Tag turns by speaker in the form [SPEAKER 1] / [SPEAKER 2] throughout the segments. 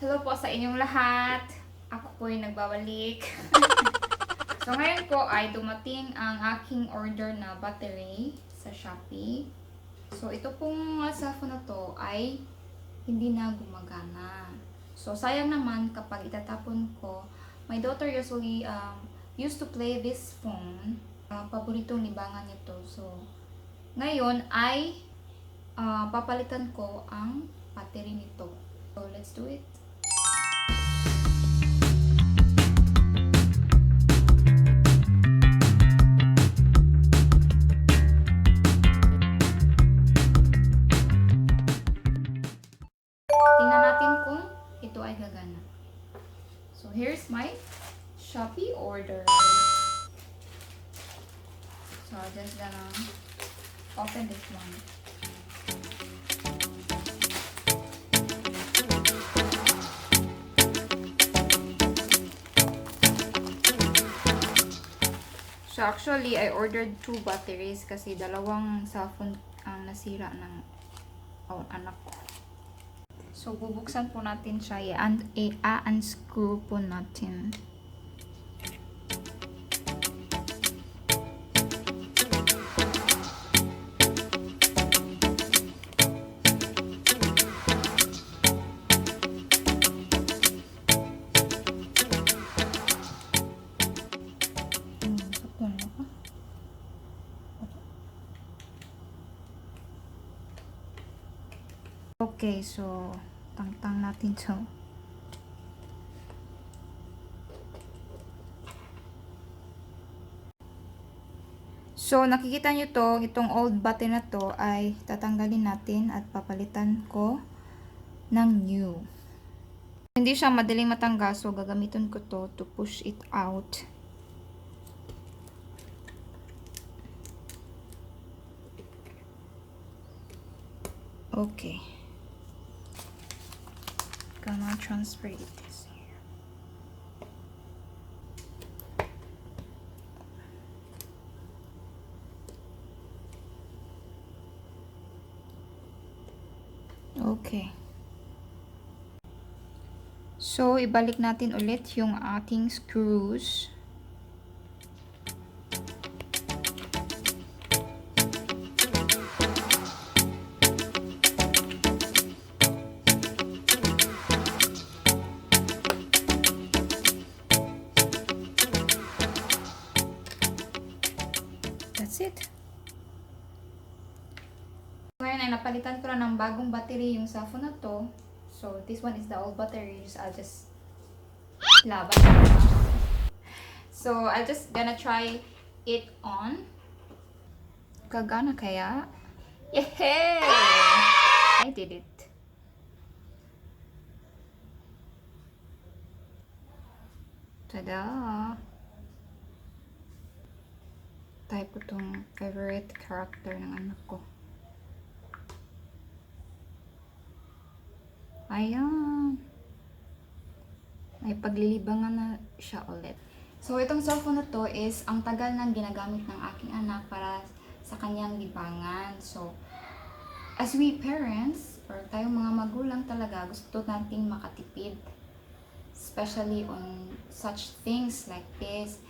[SPEAKER 1] Hello po sa inyong lahat. Ako po'y nagbabalik. So ngayon po ay dumating ang aking order na battery sa Shopee. So ito pong cellphone na to ay hindi na gumagana. So sayang naman kapag itatapon ko. My daughter usually used to play this phone. Paboritong libangan nito. So ngayon ay papalitan ko ang battery nito. So let's do it. Tingnan natin kung ito ay gagana. So, here's my Shopee order. So, I'm just gonna open this one. So, actually, I ordered 2 batteries kasi dalawang cellphone ang nasira ng anak ko. So, bubuksan po natin siya. I-unscrew po natin. Okay, so tangtang natin to. So nakikita nyo to, itong old battery na to ay tatanggalin natin at papalitan ko ng new. Hindi siya madaling matanggal, so gagamitin ko to to push it out. Okay. Gonna transfer it this here. Okay. So, ibalik natin ulit yung ating screws. That's it. Ngayon ay napalitan ko na ng bagong battery yung cellphone na to. So, this one is the old battery. I'll just laban. So, I'm just gonna try it on. Gagana kaya? Yehey! I did it. Tada! Type ko tong favorite character ng anak ko. Ayan. May paglilibangan na siya ulit. So, itong cellphone na to is ang tagal nang ginagamit ng aking anak para sa kanyang libangan. So, as we parents, or tayong mga magulang talaga, gusto nating makatipid. Especially on such things like this.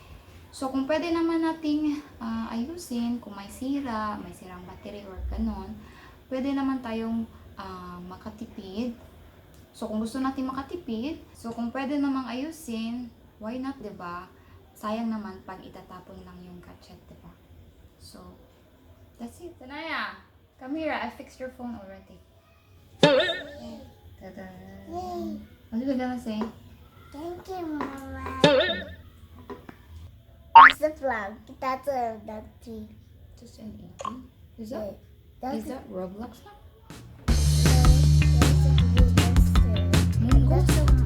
[SPEAKER 1] So, kung pwede naman nating ayusin, kung may sirang battery or ganon, pwede naman tayong makatipid. So, kung gusto natin makatipid, so kung pwede namang ayusin, why not, diba? Sayang naman pag itatapon lang yung gadget, diba? So, that's it. Tanaya, come here. I fixed your phone already. Tada! What are you gonna say?
[SPEAKER 2] Thank you, Mama. What's the flag? That's that tree.
[SPEAKER 1] Just an 80. Is that Roblox na?
[SPEAKER 2] No, that's a blue monster.
[SPEAKER 1] Mungo?